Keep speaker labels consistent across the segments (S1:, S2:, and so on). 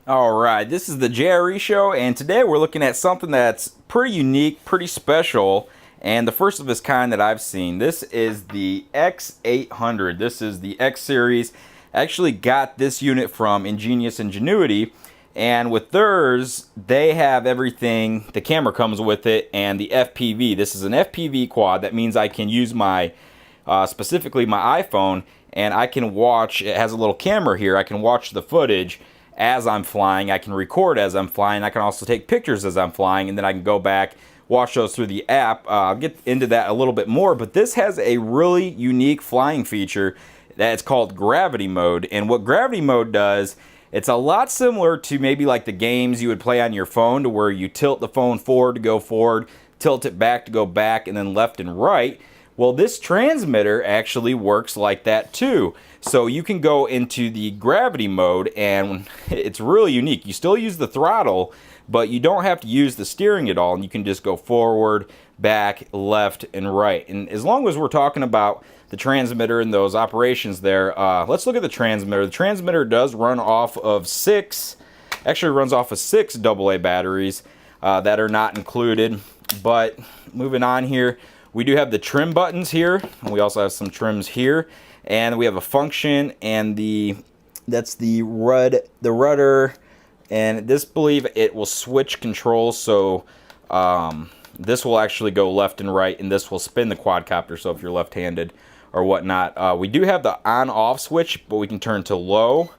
S1: Alright, this is the JRE show, and today we're looking at something that's pretty unique, pretty special, and the first of its kind that I've seen. This is the X800. This is the X series. I actually got this unit from Ingenious Ingenuity, and with theirs, they have everything. The camera comes with it, and the FPV. This is an FPV quad. That means I can use my, specifically my iPhone, and I can watch. It has a little camera here. I can watch the footage as I'm flying. I can record as I'm flying. I can also take pictures as I'm flying, and then I can go back, watch those through the app. I'll get into that a little bit more, but this has a really unique flying feature that's called gravity mode. And what gravity mode does, it's a lot similar to maybe like the games you would play on your phone, to where you tilt the phone forward to go forward, tilt it back to go back, and then left and right. Well, this transmitter actually works like that too. So you can go into the gravity mode, and it's really unique. You still use the throttle, but you don't have to use the steering at all, and you can just go forward, back, left, and right. And as long as we're talking about the transmitter and those operations there, let's look at the transmitter. The transmitter does run off of six AA batteries that are not included. But moving on here, we do have the trim buttons here, and we also have some trims here, and we have a function, and that's the rudder, and this, believe it will switch controls. So this will actually go left and right, and this will spin the quadcopter. So if you're left-handed or whatnot, we do have the on-off switch, but we can turn to low,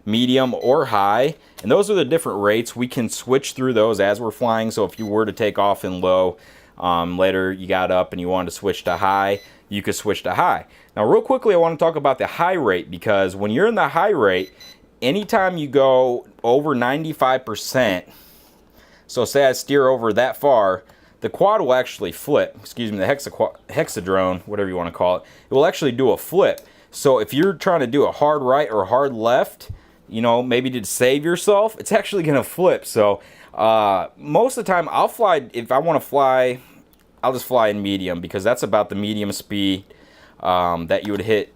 S1: medium, or high, and those are the different rates. We can switch through those as we're flying. So if you were to take off in low, later you got up and you wanted to switch to high, you could switch to high. Now real quickly, I want to talk about the high rate, because when you're in the high rate, anytime you go over 95%, so say I steer over that far, the quad will actually flip. Excuse me, the hexadrone, whatever you want to call it, it will actually do a flip. So if you're trying to do a hard right or hard left, you know, maybe to save yourself, it's actually going to flip. So most of the time I'll fly, if I want to fly, I'll just fly in medium, because that's about the medium speed that you would hit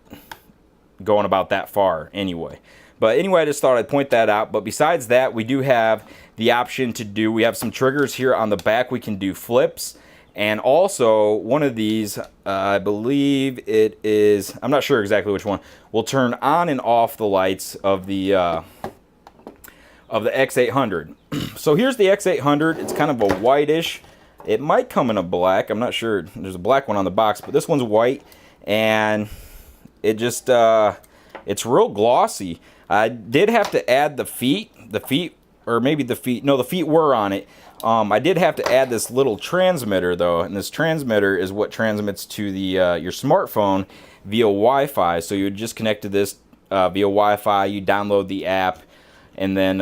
S1: going about that far anyway. But anyway, I just thought I'd point that out. But besides that, we do have the option to do, we have some triggers here on the back. We can do flips, and also one of these, I believe it is, I'm not sure exactly which one, will turn on and off the lights of the X800. So here's the X800. It's kind of a whitish. It might come in a black. I'm not sure. There's a black one on the box, but this one's white, and it just it's real glossy. I did have to add the feet, or maybe the feet. No, the feet were on it. I did have to add this little transmitter though, and this transmitter is what transmits to the your smartphone via Wi-Fi. So you would just connect to this via Wi-Fi. You download the app, and then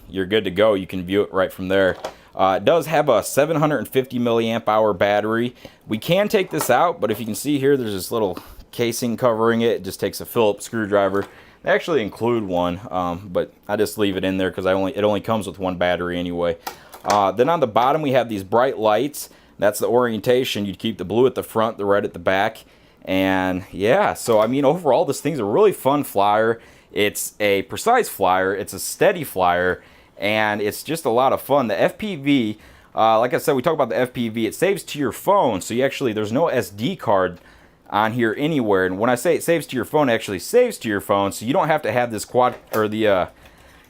S1: you're good to go. You can view it right from there. It does have a 750 milliamp hour battery. We can take this out, but if you can see here, there's this little casing covering it. It just takes a Phillips screwdriver. They actually include one, but I just leave it in there because it only comes with one battery anyway. Then on the bottom we have these bright lights. That's the orientation. You'd keep the blue at the front, the red at the back. And yeah, so I mean, overall this thing's a really fun flyer. It's a precise flyer, it's a steady flyer, and it's just a lot of fun. The FPV, like I said, we talk about the FPV, it saves to your phone, so you actually, there's no SD card on here anywhere. And when I say it saves to your phone, it actually saves to your phone, so you don't have to have this quad or the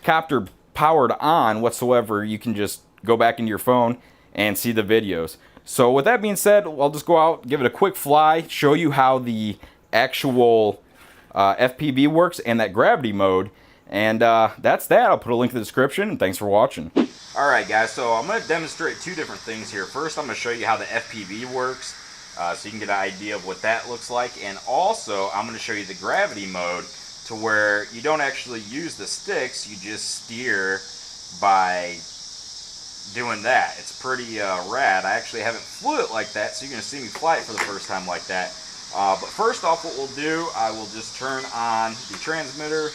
S1: copter powered on whatsoever. You can just go back into your phone and see the videos. So with that being said, I'll just go out, give it a quick fly, show you how the actual FPV works and that gravity mode. And that's that. I'll put a link in the description, and thanks for watching. Alright guys, so I'm going to demonstrate two different things here. First, I'm going to show you how the FPV works, so you can get an idea of what that looks like. And also, I'm going to show you the gravity mode, to where you don't actually use the sticks, you just steer by doing that. It's pretty rad. I actually haven't flew it like that, so you're going to see me fly it for the first time like that. But first off, what we'll do, I will just turn on the transmitter,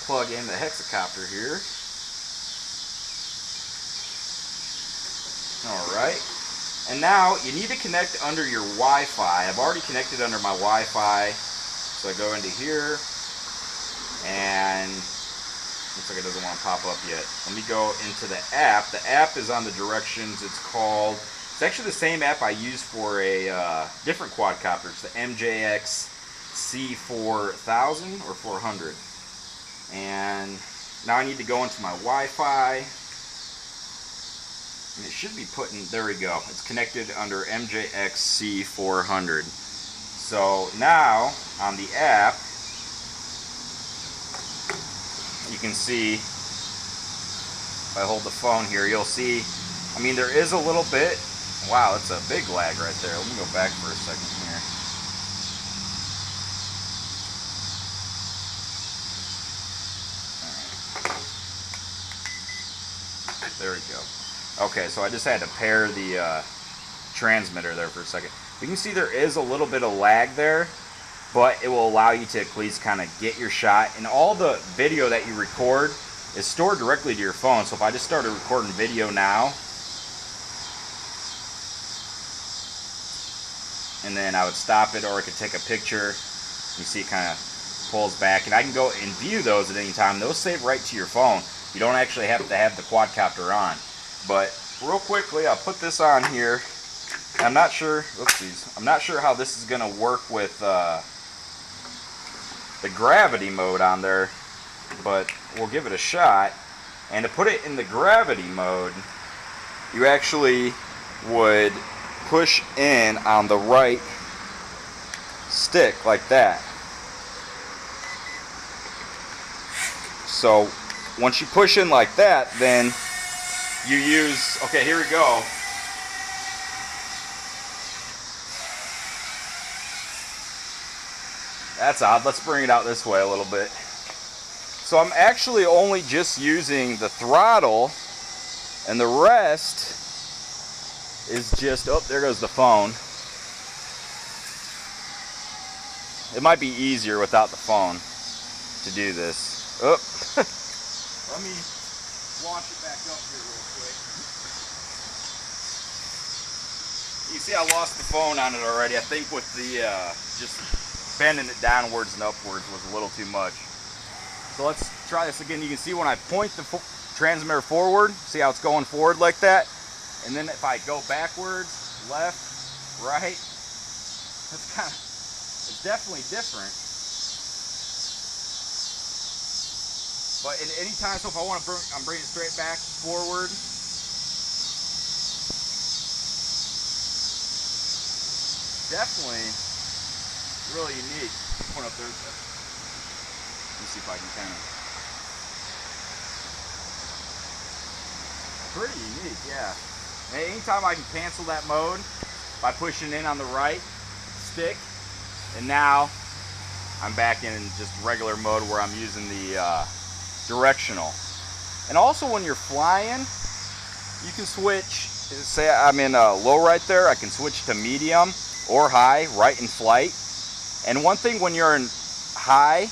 S1: plug in the hexacopter here. Alright, and now you need to connect under your Wi-Fi. I've already connected under my Wi-Fi, so I go into here, and Looks like it doesn't want to pop up yet. Let me go into the app. The app is on the directions. It's called, it's actually the same app I use for a different quadcopter. It's the MJX C4000 or 400. And now I need to go into my Wi-Fi. And it should be putting, there we go. It's connected under MJX C400. So now on the app, you can see, if I hold the phone here, you'll see, I mean, there is a little bit. Wow, that's a big lag right there. Let me go back for a second here. All right. There we go. Okay, so I just had to pair the transmitter there for a second. You can see there is a little bit of lag there, but it will allow you to at least kind of get your shot. And all the video that you record is stored directly to your phone. So if I just started recording video now, and then I would stop it, or I could take a picture, you see it kind of pulls back, and I can go and view those at any time. Those save right to your phone. You don't actually have to have the quadcopter on. But real quickly, I'll put this on here. I'm not sure, oopsies, I'm not sure how this is going to work with the gravity mode on there, but we'll give it a shot. And to put it in the gravity mode, you actually would push in on the right stick like that. So once you push in like that, then you use, okay, here we go. That's odd. Let's bring it out this way a little bit. So I'm actually only just using the throttle, and the rest is just, oh, there goes the phone. It might be easier without the phone to do this. Oh. Let me launch it back up here real quick. You see I lost the phone on it already. I think with the just bending it downwards and upwards was a little too much. So let's try this again. You can see when I point the transmitter forward, see how it's going forward like that? And then if I go backwards, left, right, it's definitely different. But at any time, so if I want to I'm bringing it straight back, forward. Definitely really unique. Point up there. Let me see if I can kind of. Pretty unique, yeah. And anytime I can cancel that mode by pushing in on the right stick, and now I'm back in just regular mode where I'm using the directional. And also when you're flying, you can switch. Say I'm in low right there, I can switch to medium or high right in flight. And one thing when you're in high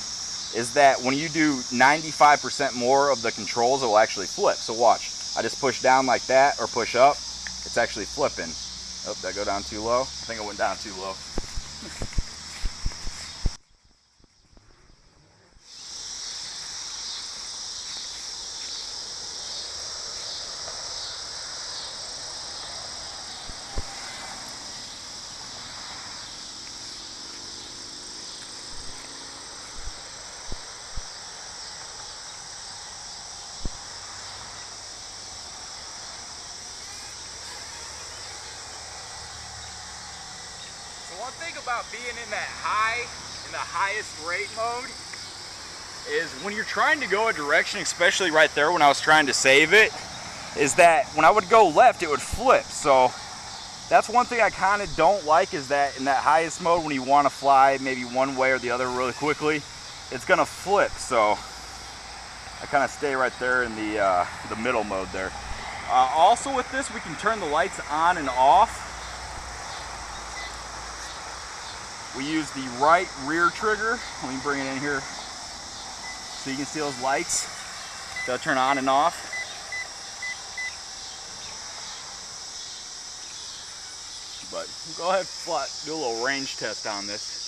S1: is that when you do 95% more of the controls, it will actually flip. So watch, I just push down like that or push up, it's actually flipping. Oh, did I go down too low? I think I went down too low. One thing about being in that in the highest rate mode is when you're trying to go a direction, especially right there when I was trying to save it, is that when I would go left, it would flip. So that's one thing I kind of don't like, is that in that highest mode, when you want to fly maybe one way or the other really quickly, it's gonna flip. So I kind of stay right there in the middle mode there. Also with this, we can turn the lights on and off. We use the right rear trigger. Let me bring it in here so you can see those lights. They'll turn on and off. But we'll go ahead and do a little range test on this.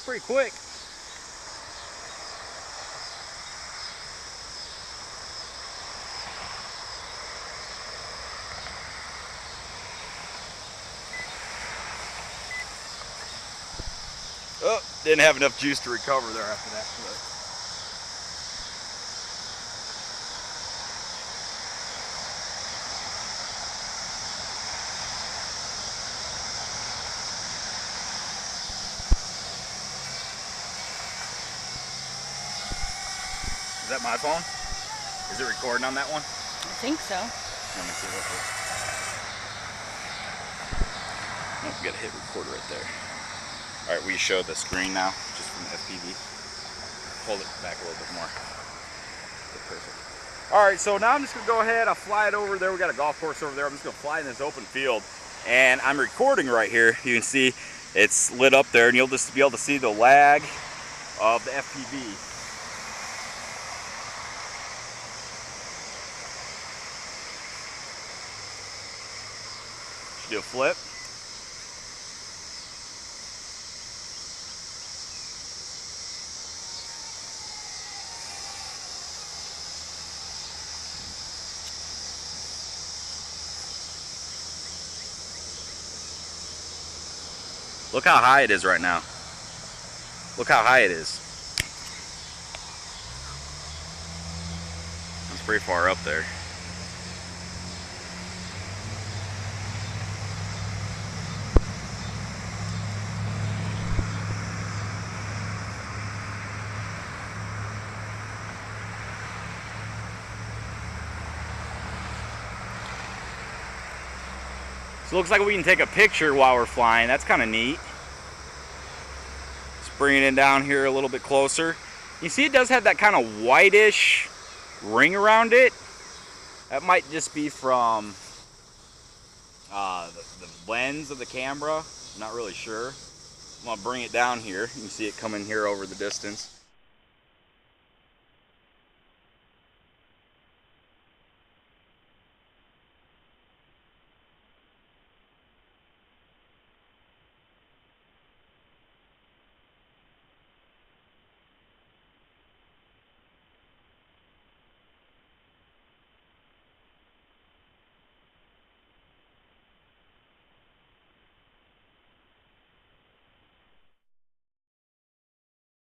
S1: pretty quick. Oh, didn't have enough juice to recover there after that. Is that my phone? Is it recording on that one?
S2: I think so.
S1: Let me see what this. Oh, we got a hit recorder right there. All right, we show the screen now, just from the FPV. Hold it back a little bit more. Okay, perfect. All right, so now I'm just gonna go ahead. I'll fly it over there. We got a golf course over there. I'm just gonna fly in this open field, and I'm recording right here. You can see it's lit up there, and you'll just be able to see the lag of the FPV. Do a flip. Look how high it is right now. Look how high it is. It's pretty far up there. So it looks like we can take a picture while we're flying. That's kind of neat. Just bringing it down here a little bit closer. You see it does have that kind of whitish ring around it. That might just be from the lens of the camera. I'm not really sure. I'm gonna bring it down here. You can see it coming here over the distance.